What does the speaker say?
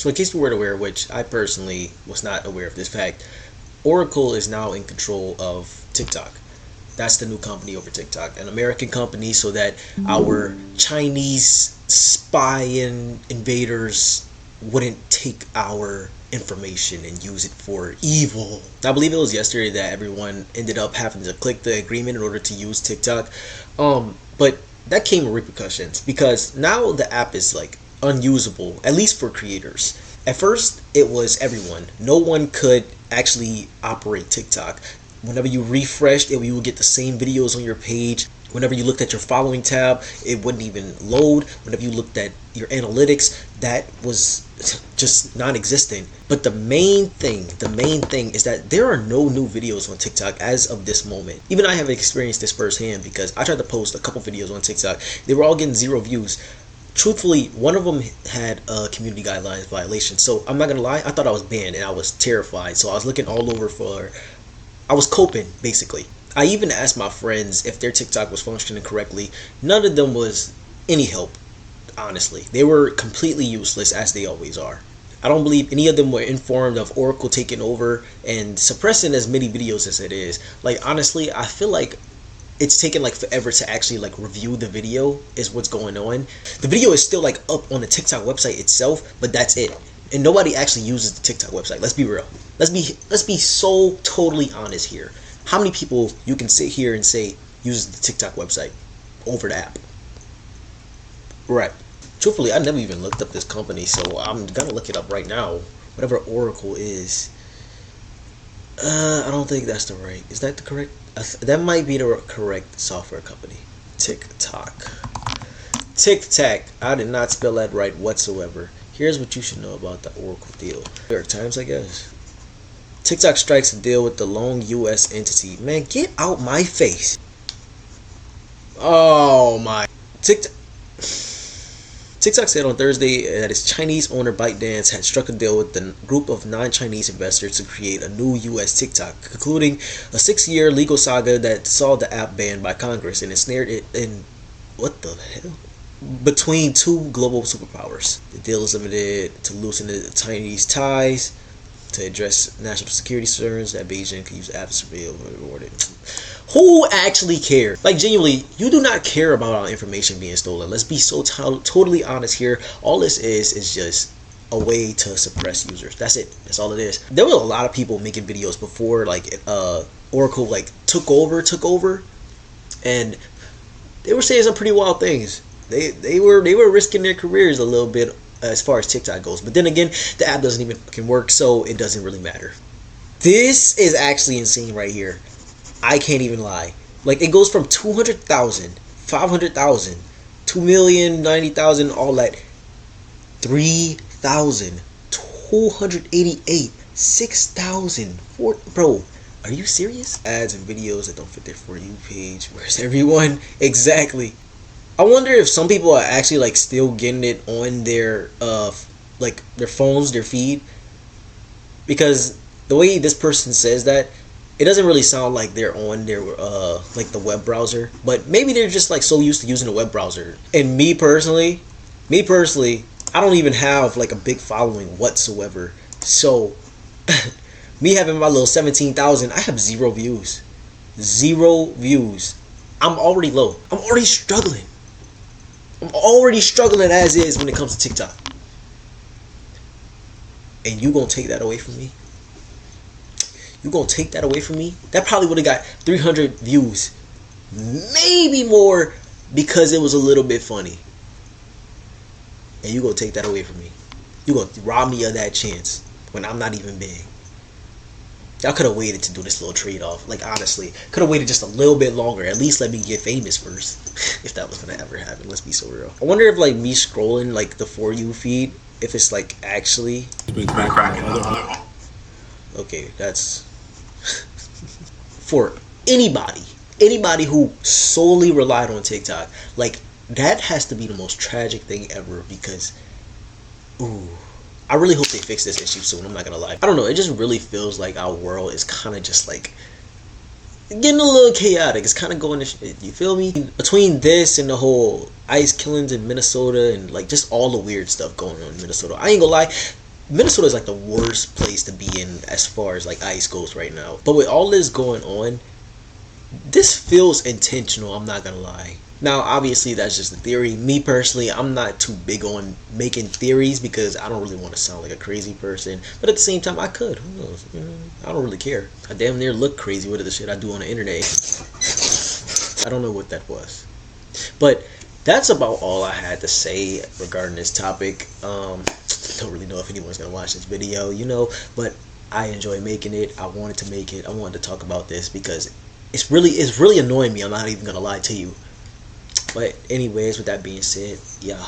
So in case you weren't aware, which I personally was not aware of this fact, Oracle is now in control of TikTok. That's the new company over TikTok, an American company, so that our Chinese spy invaders wouldn't take our information and use it for evil. I believe it was yesterday that everyone ended up having to click the agreement in order to use TikTok. But that came with repercussions, because now the app is like unusable, at least for creators. At first, it was everyone. No one could actually operate TikTok. Whenever you refreshed it, you would get the same videos on your page. Whenever you looked at your following tab, it wouldn't even load. Whenever you looked at your analytics, that was just non-existent. But the main thing is that there are no new videos on TikTok as of this moment. Even I have experienced this firsthand, because I tried to post a couple videos on TikTok. They were all getting 0 views. Truthfully, one of them had a community guidelines violation. So I'm not gonna lie, I thought I was banned and I was terrified. So I was looking all over I was coping, basically. I even asked my friends if their TikTok was functioning correctly. None of them was any help, honestly. They were completely useless, as they always are. I don't believe any of them were informed of Oracle taking over and suppressing as many videos as it is. Like, honestly, I feel like it's taken like forever to actually like review the video is what's going on. The video is still like up on the TikTok website itself, but that's it. And nobody actually uses the TikTok website. Let's be real. Let's be so totally honest here. How many people you can sit here and say use the TikTok website over the app? Right. Truthfully, I never even looked up this company, so I'm gonna look it up right now. Whatever Oracle is. I don't think that's the right. Is that the correct? That might be the correct software company. TikTok. TikTok. I did not spell that right whatsoever. Here's what you should know about the Oracle deal. New York Times, I guess. TikTok strikes a deal with the lone U.S. entity. Man, get out my face. Oh my. TikTok said on Thursday that its Chinese owner ByteDance had struck a deal with the group of non-Chinese investors to create a new U.S. TikTok, concluding a 6-year legal saga that saw the app banned by Congress and ensnared it in, what the hell? Between two global superpowers. The deal is limited to loosen the Chinese ties to address national security concerns that Beijing could use apps to be rewarded. Who actually cares? Like, genuinely, you do not care about our information being stolen. Let's be so totally honest here. All this is just a way to suppress users. That's it. That's all it is. There were a lot of people making videos before like Oracle like took over, and they were saying some pretty wild things. They were risking their careers a little bit as far as TikTok goes. But then again, the app doesn't even fucking work, so it doesn't really matter. This is actually insane right here. I can't even lie. Like, it goes from 200,000, 500,000, 2,090,000, all that, 3,000, 288, 6,000, bro. Are you serious? Ads and videos that don't fit their For You page. Where's everyone? Exactly. I wonder if some people are actually like still getting it on their like their phones, their feed, because the way this person says that, it doesn't really sound like they're on their like the web browser, but maybe they're just like so used to using the web browser. And me personally, I don't even have like a big following whatsoever. So me having my little 17,000, I have 0 views. 0 views. I'm already low. I'm already struggling. As is when it comes to TikTok. And you gonna take that away from me? You gonna take that away from me? That probably would have got 300 views. Maybe more, because it was a little bit funny. And you gonna take that away from me? You gonna rob me of that chance when I'm not even big? Y'all could have waited to do this little trade-off. Like, honestly, could have waited just a little bit longer. At least let me get famous first, if that was gonna ever happen. Let's be so real. I wonder if like me scrolling like the For You feed, if it's like actually. Okay, that's for anybody who solely relied on TikTok. Like, that has to be the most tragic thing ever, because ooh, I really hope they fix this issue soon. I'm not gonna lie. I don't know, it just really feels like our world is kind of just like getting a little chaotic. It's kind of going to shit, you feel me? Between this and the whole ICE killings in Minnesota and like just all the weird stuff going on in Minnesota, I ain't gonna lie, Minnesota is like the worst place to be in as far as like ice goes right now. But with all this going on, this feels intentional, I'm not gonna lie. Now, obviously, that's just a theory. Me personally, I'm not too big on making theories because I don't really want to sound like a crazy person. But at the same time, I could. Who knows? You know, I don't really care. I damn near look crazy with the shit I do on the internet. I don't know what that was. But that's about all I had to say regarding this topic. Don't really know if anyone's gonna watch this video, you know, but I enjoy making it. I wanted to make it. I wanted to talk about this because it's really annoying me. I'm not even gonna lie to you. But anyways, with that being said, yeah.